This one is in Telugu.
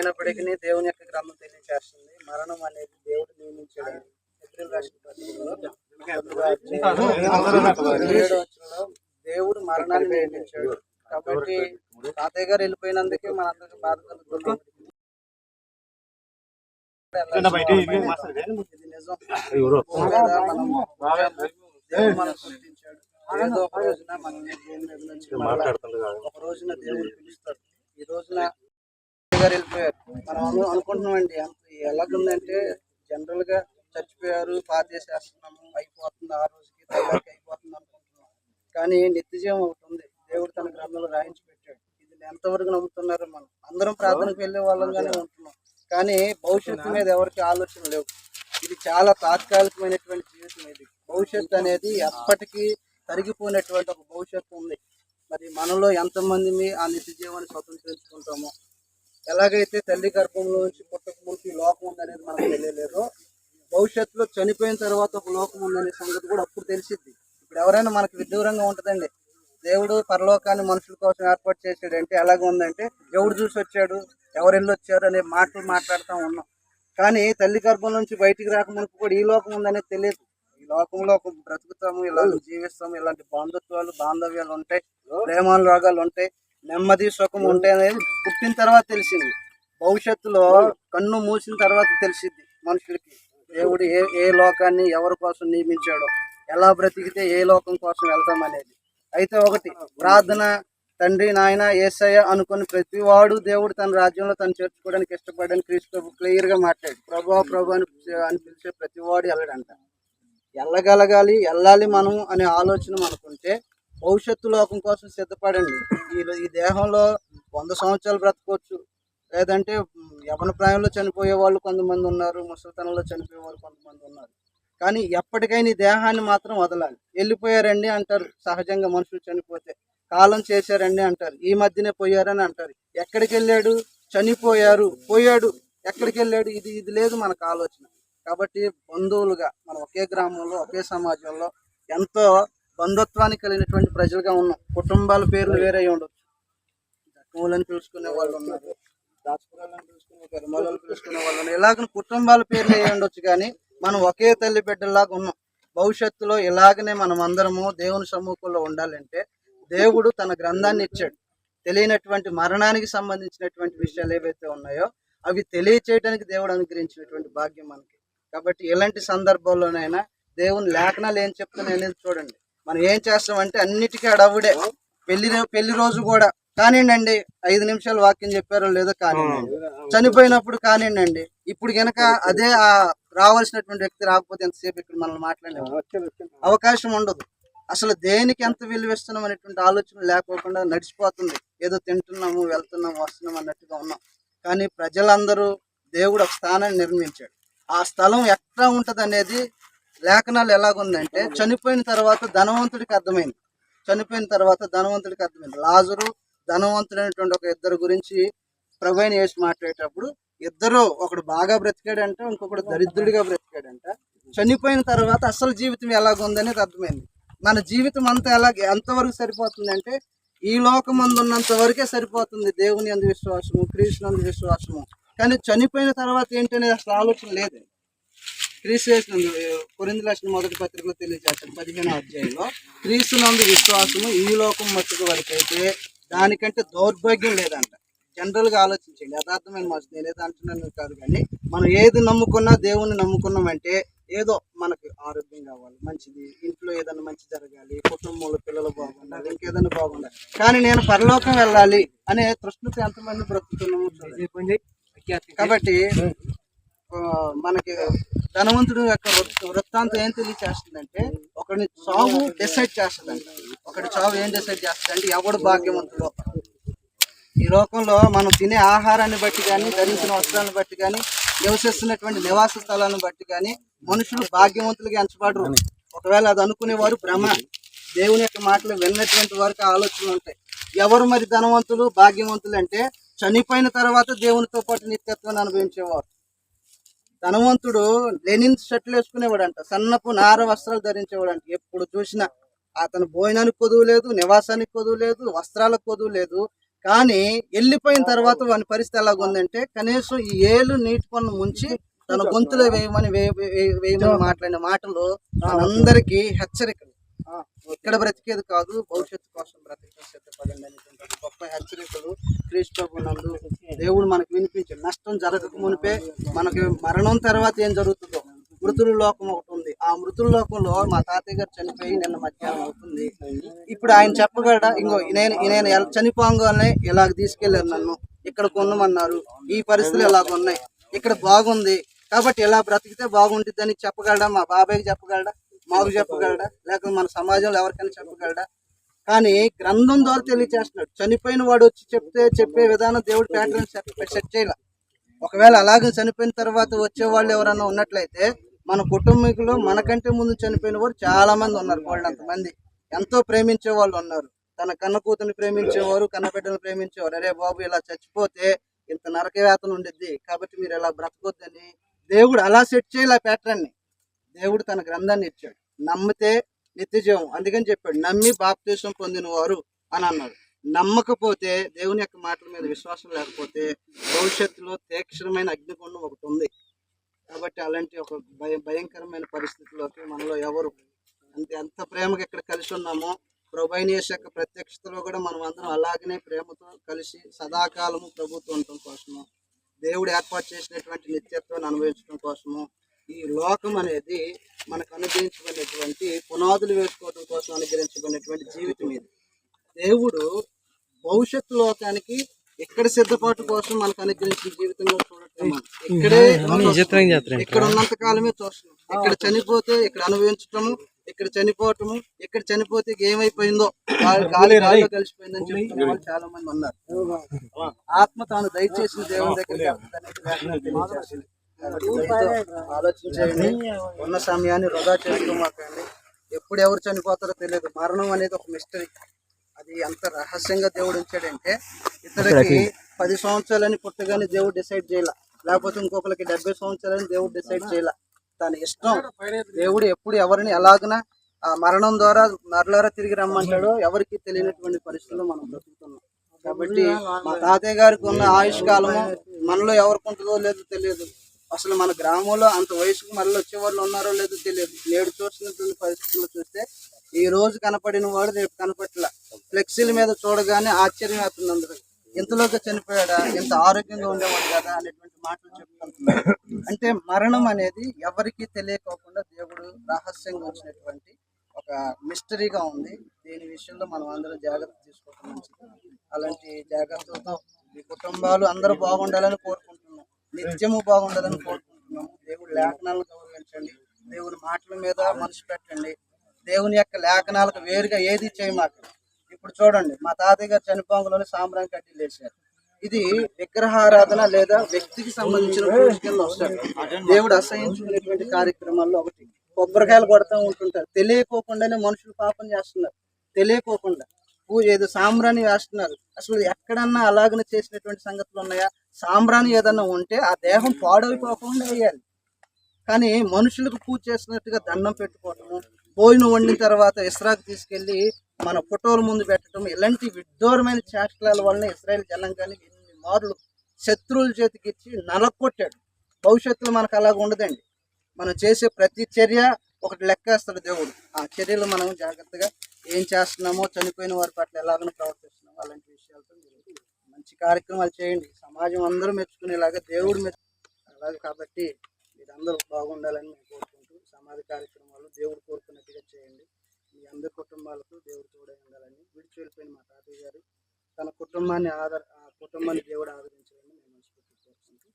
అయినప్పటికీ దేవుని యొక్క గ్రంథం తెలియజేస్తుంది మరణం అనేది దేవుడు నియమించాడు. ఏప్రిల్ రాసిన పత్రికలో దేవుడు మరణాన్ని నియమించాడు. కాబట్టి తాతయ్య గారు వెళ్ళిపోయినందుకే మనందరికి బాధ కలుగుతుంది. ఇది నిజం. దేవుడు మనం సృష్టించాడు. ఏదో ఒక రోజున మనల్ని ఒక రోజున దేవుడు పిలుస్తాడు. ఈ రోజున గారు వెళ్ళిపోయారు. మనం అనుకుంటున్నామండి ఎలాగుందంటే జనరల్ గా చచ్చిపోయారు, పాతేసేస్తున్నాము, అయిపోతుంది, ఆ రోజుకి తైలాకి అయిపోతుంది అనుకుంటున్నాం. కానీ నిత్యజీవం ఒకటి ఉంది, దేవుడు తన గ్రంథంలో రాయించి పెట్టాడు. ఇది ఎంతవరకు నమ్ముతున్నారు? మనం అందరం ప్రార్థనకు వెళ్ళే వాళ్ళంగానే ఉంటున్నాం, కానీ భవిష్యత్తు మీద ఎవరికి ఆలోచన లేవు. ఇది చాలా తాత్కాలికమైనటువంటి జీవితం. ఇది భవిష్యత్తు అనేది ఎప్పటికీ తరిగిపోయినటువంటి ఒక భవిష్యత్తు ఉంది. మరి మనలో ఎంతమంది ఆ నిత్య జీవాన్ని స్వతంత్రించుకుంటామో, ఎలాగైతే తల్లి గర్భంలో నుంచి పుట్టక ముందు లోకం ఉందనేది మనకు తెలియలేదు, భవిష్యత్తులో చనిపోయిన తర్వాత ఒక లోకం ఉందనే సంగతి కూడా అప్పుడు తెలిసిద్ది. ఇప్పుడు ఎవరైనా మనకు విదూరంగా ఉంటుందండి. దేవుడు పరలోకాన్ని మనుషుల కోసం ఏర్పాటు చేసాడంటే ఎలాగ ఉందంటే ఎవడు చూసి వచ్చాడు, ఎవరు వెళ్ళి వచ్చారు అనే మాటలు మాట్లాడుతూ ఉన్నాం. కానీ తల్లి గర్భం నుంచి బయటికి రాకముందు కూడా ఈ లోకం ఉందనేది తెలియదు. ఈ లోకంలో ఒక బ్రతుకుతాము, ఇలాంటి జీవిస్తాము, ఇలాంటి బంధుత్వాలు బాంధవ్యాలు ఉంటాయి, ప్రేమానురాగాలు ఉంటాయి, నెమ్మది సుఖం ఉంటాయి అనేది పుట్టిన తర్వాత తెలిసింది. భవిష్యత్తులో కన్ను మూసిన తర్వాత తెలిసింది మనుషులకి దేవుడు ఏ లోకాన్ని ఎవరి కోసం నియమించాడో, ఎలా బ్రతికితే ఏ లోకం కోసం వెళ్తామనేది. అయితే ఒకటి ప్రార్థన, తండ్రి నాయన యేసయ్య అనుకుని ప్రతివాడు దేవుడు తన రాజ్యంలో తను చేర్చుకోవడానికి ఇష్టపడని క్రీస్తు క్లియర్ గా మాట్లాడు. ప్రభు అని పిలిచే ప్రతివాడు వెళ్ళడంట. వెళ్ళగలగాలి, వెళ్ళాలి మనం అనే ఆలోచన మనకుంటే భవిష్యత్తు లోకం కోసం సిద్ధపడండి. ఈ దేహంలో 100 సంవత్సరాలు బ్రతకొచ్చు, లేదంటే యవన ప్రాయంలో చనిపోయే వాళ్ళు కొంతమంది ఉన్నారు, ముసలితనంలో చనిపోయే వాళ్ళు కొంతమంది ఉన్నారు. కానీ ఎప్పటికైనా ఈ దేహాన్ని మాత్రం వదలాలి. వెళ్ళిపోయారండి అంటారు సహజంగా, మనుషులు చనిపోతే కాలం చేశారండి అంటారు, ఈ మధ్యనే పోయారని అంటారు. ఎక్కడికి వెళ్ళాడు? చనిపోయారు, పోయాడు, ఎక్కడికి వెళ్ళాడు? ఇది లేదు మనకు ఆలోచన. కాబట్టి బంధువులుగా మనం ఒకే గ్రామంలో ఒకే సమాజంలో ఎంతో బంధుత్వానికి కలిగినటువంటి ప్రజలుగా ఉన్నాం. కుటుంబాల పేర్లు వేరే ఉండొచ్చు, దక్కములను పిలుచుకునే వాళ్ళు ఉన్నారు, రాజపురాలను పిలుచుకునే పెరుమాలను పిలుచుకునే వాళ్ళు ఉన్నారు, ఇలాగ కుటుంబాల పేర్లు ఏ ఉండొచ్చు, కానీ మనం ఒకే తల్లి బిడ్డలాగా ఉన్నాం. భవిష్యత్తులో ఇలాగనే మనం అందరము దేవుని సమ్ముఖంలో ఉండాలంటే దేవుడు తన గ్రంథాన్ని ఇచ్చాడు. తెలియనటువంటి మరణానికి సంబంధించినటువంటి విషయాలు ఏవైతే ఉన్నాయో అవి తెలియచేయడానికి దేవుడు అనుగ్రహించినటువంటి భాగ్యం మనకి. కాబట్టి ఇలాంటి సందర్భాల్లోనైనా దేవుని లేఖనాలు ఏం చెప్తున్నాయి అనేది చూడండి. మనం ఏం చేస్తామంటే అన్నిటికీ అడవుడే. పెళ్లి రోజు కూడా కానివ్వండి, 5 నిమిషాలు వాక్యం చెప్పారో లేదో కానివ్వండి, చనిపోయినప్పుడు కానివ్వండి. ఇప్పుడు గనక అదే రావాల్సినటువంటి వ్యక్తి రాకపోతే ఎంతసేపు ఇక్కడ మనల్ని మాట్లాడే అవకాశం ఉండదు. అసలు దేనికి ఎంత విలువిస్తున్నాం అనేటువంటి ఆలోచన లేకోకుండా నడిచిపోతుంది. ఏదో తింటున్నాము, వెళ్తున్నాము, వస్తున్నాము అన్నట్టుగా ఉన్నాం. కానీ ప్రజలందరూ దేవుడు ఒక స్థానాన్ని నిర్మించాడు. ఆ స్థలం ఎట్లా ఉంటుంది అనేది లేఖనాలు ఎలాగుందంటే చనిపోయిన తర్వాత ధనవంతుడికి అర్థమైంది. లాజరు ధనవంతుడు అనేటువంటి ఒక ఇద్దరు గురించి ప్రభువైన యేసు మాట్లాడేటప్పుడు ఇద్దరు, ఒకడు బాగా బ్రతికాడంట, ఇంకొకడు దరిద్రుడిగా బ్రతికాడంట. చనిపోయిన తర్వాత అసలు జీవితం ఎలాగుందనేది అర్థమైంది. మన జీవితం అంతా ఎంతవరకు సరిపోతుంది అంటే ఈ లోకం ఉన్నంత వరకే సరిపోతుంది. దేవుని యందు విశ్వాసము, క్రీస్తు నందు విశ్వాసము. కానీ చనిపోయిన తర్వాత ఏంటనేది అసలు ఆలోచన లేదు. క్రీస్తు కొరింథీయులకు రాసిన మొదటి పత్రికలో తెలియజేస్తాడు 15వ అధ్యాయంలో, క్రీస్తు నందు విశ్వాసము ఈ లోకం మట్టుకు వరకైతే దానికంటే దౌర్భాగ్యం లేదంట. జనరల్ గా ఆలోచించండి, యథార్థమైన మాట నేనేదో అంటున్నాను కాదు, కానీ మనం ఏది నమ్ముకున్నా దేవుణ్ణి నమ్ముకున్నామంటే ఏదో మనకి ఆరోగ్యం కావాలి, మంచిది, ఇంట్లో ఏదైనా మంచి జరగాలి, కుటుంబంలో పిల్లలు బాగుండాలి, ఇంకేదైనా బాగుండాలి, కానీ నేను పరలోకం వెళ్ళాలి అనే తృష్ణతో ఎంతమంది బ్రతుకుతున్నాము. కాబట్టి మనకి ధనవంతుడు యొక్క వృత్తాంతం ఏం తెలియచేస్తుందంటే ఒకడిని చావు డిసైడ్ చేస్తుందండి. ఒకటి చావు ఏం డిసైడ్ చేస్తుందంటే ఎవడు భాగ్యవంతుడు. ఈ లోకంలో మనం తినే ఆహారాన్ని బట్టి కానీ, ధరించిన వస్త్రాలను బట్టి కానీ, నివసిస్తున్నటువంటి నివాస స్థలాలను బట్టి కానీ మనుషులు భాగ్యవంతులుగా ఎంచబడరు. ఒకవేళ అది అనుకునేవారు భ్రమ. దేవుని యొక్క మాటలు విన్నటువంటి వారికి ఆలోచనలు ఉంటాయి. ఎవరు మరి ధనవంతులు, భాగ్యవంతులు అంటే చనిపోయిన తర్వాత దేవునితో పాటు నిత్యత్వాన్ని అనుభవించేవారు. ధనవంతుడు లెనిన్ షర్ట్లు వేసుకునేవాడు అంట, సన్నపు నార వస్త్రాలు ధరించేవాడు అంట. ఎప్పుడు చూసినా అతను భోజనానికి కొదువు లేదు, నివాసానికి కొదువు లేదు, వస్త్రాలకు కొదువు లేదు. కానీ వెళ్ళిపోయిన తర్వాత వాని పరిస్థితి ఎలాగుందంటే కనీసం ఈ ఏళ్ళు నీటి పన్ను ముంచి తన గొంతులో వేయమని మాట్లాడిన మాటలు మనందరికీ హెచ్చరికలు. ఇక్కడ బ్రతికేది కాదు, భవిష్యత్తు కోసం బ్రతికే సిద్ధపడండి అనేటువంటి గొప్ప హెచ్చరికలు క్రీస్తు నందు దేవుడు మనకు వినిపించాడు. నష్టం జరగక మునిపే మనకి మరణం తర్వాత ఏం జరుగుతుందో మృతుల లోకం ఒకటి ఉంది. ఆ మృతుల లోకంలో మా తాతయ్య గారు చనిపోయి నిన్న మధ్యాహ్నం అవుతుంది. ఇప్పుడు ఆయన చెప్పగలడా, ఇంకో నేను చనిపోగానే ఇలాగ తీసుకెళ్లారు, నన్ను ఇక్కడ కొనమన్నారు, ఈ పరిస్థితులు ఇలాగ ఉన్నాయి, ఇక్కడ బాగుంది కాబట్టి ఇలా బ్రతికితే బాగుంటుంది అని చెప్పగలడా? మా బాబాయ్కి చెప్పగలడా? మాకు చెప్పగలడా? లేకపోతే మన సమాజంలో ఎవరికైనా చెప్పగలడా? కానీ గ్రంథం ద్వారా తెలియచేస్తున్నాడు. చనిపోయిన వాడు వచ్చి చెప్పే విధానం దేవుడు ప్యాటర్న్ సెట్ చేయాల. ఒకవేళ అలాగే చనిపోయిన తర్వాత వచ్చే వాళ్ళు ఎవరన్నా ఉన్నట్లయితే మన కుటుంబీకులు మనకంటే ముందు చనిపోయిన వారు చాలా మంది ఉన్నారు. వాళ్ళంత మంది ఎంతో ప్రేమించే వాళ్ళు ఉన్నారు. తన కన్న కూతుర్ని ప్రేమించేవారు, కన్న బిడ్డను ప్రేమించేవారు. అరే బాబు ఇలా చచ్చిపోతే ఇంత నరకవేతన ఉండిద్ది కాబట్టి మీరు ఇలా బ్రతకొద్దని దేవుడు అలా సెట్ చేయాలి. ఆ ప్యాటర్న్ని దేవుడు తన గ్రంథాన్ని ఇచ్చాడు. నమ్మితే నిత్యజీవం, అందుకని చెప్పాడు నమ్మి బాప్తీసం పొందిన వారు అని అన్నాడు. నమ్మకపోతే దేవుని యొక్క మాటల మీద విశ్వాసం లేకపోతే భవిష్యత్తులో తీక్షణమైన అగ్నిగుండం ఒకటి ఉంది. కాబట్టి అలాంటి ఒక భయంకరమైన పరిస్థితుల్లోకి మనలో ఎవరు ఎంత ప్రేమగా ఇక్కడ కలిసి ఉన్నామో ప్రభువైన యేసు యొక్క ప్రత్యక్షతలో కూడా మనం అందరం అలాగనే ప్రేమతో కలిసి సదాకాలము ప్రభుత్వం ఉండటం కోసము, దేవుడు ఏర్పాటు చేసినటువంటి నిత్యత్వాన్ని అనుభవించడం కోసము, ఈ లోకం అనేది మనకు అనుగ్రహించబడినటువంటి పునాదులు వేసుకోవడం కోసం అనుగ్రహించబడినటువంటి జీవితం ఇది. దేవుడు భవిష్యత్తు లోకానికి ఇక్కడ సిద్ధపాటు కోసం మనకు అనుగ్రహించిన జీవితంలో చూడటం ఇక్కడ ఉన్నంత కాలమే చూస్తున్నాం. ఇక్కడ చనిపోతే ఇక్కడ అనుభవించటము, ఇక్కడ చనిపోవటము, ఇక్కడ చనిపోతే ఏమైపోయిందో గాలిలో కలిసిపోయిందని చెప్తున్న వాళ్ళు చాలా మంది ఉన్నారు. ఆత్మ తాను దయచేసిన దేవుని దగ్గర ఆలోచించండి. ఉన్న సమయాన్ని వృధా చేసుకోమాకండి. ఎప్పుడు ఎవరు చనిపోతారో తెలియదు. మరణం అనేది ఒక మిస్టరీ. అది ఎంత రహస్యంగా దేవుడు ఉంచాడంటే ఇతరులకి 10 సంవత్సరాలని పుట్టగానే దేవుడు డిసైడ్ చేయాల, లేకపోతే ఇంకొకరికి 70 సంవత్సరాలని దేవుడు డిసైడ్ చేయాల. తన ఇష్టం. దేవుడు ఎప్పుడు ఎవరిని ఎలాగనా ఆ మరణం ద్వారా మరలారా తిరిగి రమ్మంటాడో ఎవరికి తెలియనటువంటి పరిస్థితుల్లో మనం బ్రతుకుతున్నాం. కాబట్టి మా తాతయ్య గారికి ఉన్న ఆయుష్ కాలము మనలో ఎవరికి ఉంటుందో లేదో తెలియదు. అసలు మన గ్రామంలో అంత వయసుకు మళ్ళీ వచ్చే వాళ్ళు ఉన్నారో లేదో తెలియదు. నేడు చూసినటువంటి పరిస్థితుల్లో చూస్తే ఈ రోజు కనపడిన వాడు రేపు కనపట్ల. ఫ్లెక్సీల మీద చూడగానే ఆశ్చర్యం అవుతుంది అందరూ. ఇంతలోకి చనిపోయాడా, ఇంత ఆరోగ్యంగా ఉండేవాడు కదా అనేటువంటి మాటలు చెప్తుంటున్నారు. అంటే మరణం అనేది ఎవరికి తెలియకోకుండా దేవుడు రహస్యంగా ఉంచినటువంటి ఒక మిస్టరీగా ఉంది. దీని విషయంలో మనం అందరూ జాగ్రత్త తీసుకోవడం మంచిది. అలాంటి జాగ్రత్తలతో మీ కుటుంబాలు అందరూ బాగుండాలని కోరుకుంటున్నాం. నిత్యము బాగుండాలని కోరుకుంటున్నాం. దేవుడి లేఖనాలను గౌరవించండి. దేవుడి మాటల మీద మనసు పెట్టండి. దేవుని యొక్క లేఖనాలకు వేరుగా ఏది చేయమాక. ఇప్పుడు చూడండి, మా తాతయ్య గారు చనిపోంగలోనే సాంబ్రాణి కడ్డీలు వేశారు. ఇది విగ్రహారాధన లేదా వ్యక్తికి సంబంధించిన పూజలు వస్తాడు. దేవుడు అసహించుకునేటువంటి కార్యక్రమాల్లో ఒకటి కొబ్బరికాయలు కొడతా ఉంటుంటారు. తెలియకోకుండానే మనుషులు పాపం చేస్తున్నారు. తెలియకోకుండా పూజ ఏదో సాంబ్రాణి వేస్తున్నారు. అసలు ఎక్కడన్నా అలాగనే చేసినటువంటి సంగతులు ఉన్నాయా? సాంబ్రాణి ఏదన్నా ఉంటే ఆ దేహం పాడైపోకుండా వేయాలి. కానీ మనుషులకు పూజ చేసినట్టుగా దండం పెట్టుకోవటము, భోజనం వండిన తర్వాత ఇస్రాకు తీసుకెళ్లి మన ఫోటోల ముందు పెట్టడం, ఇలాంటి విడ్డూరమైన చేష్టల వలన ఇశ్రాయేల్ జనాంగాన్ని ఎన్ని మార్లు శత్రువుల చేతికి ఇచ్చి నలకొట్టాడు. భవిష్యత్తులో మనకు అలాగ ఉండదండి. మనం చేసే ప్రతి చర్య ఒకటి లెక్కేస్తాడు దేవుడు. ఆ చర్యలు మనం జాగ్రత్తగా ఏం చేస్తున్నామో, చనిపోయిన వారి పట్ల ఎలాగనో ప్రవర్తిస్తున్నామో అలాంటి విషయాలతో మీరు మంచి కార్యక్రమాలు చేయండి. సమాజం అందరూ మెచ్చుకునేలాగా దేవుడు అలాగే. కాబట్టి మీరందరూ బాగుండాలని మేము కోరుకుంటూ సమాజ కార్యక్రమాలు దేవుడు కోరుకున్నట్టుగా చేయండి. మీ అందరి కుటుంబాలకు దేవుడు తోడై ఉండాలని. విడిచి వెళ్ళిపోయిన మా తాతయ్య గారు తన కుటుంబాన్ని దేవుడు ఆదరించాలని మేము మనస్ఫూర్తిగా కోరుకుంటూ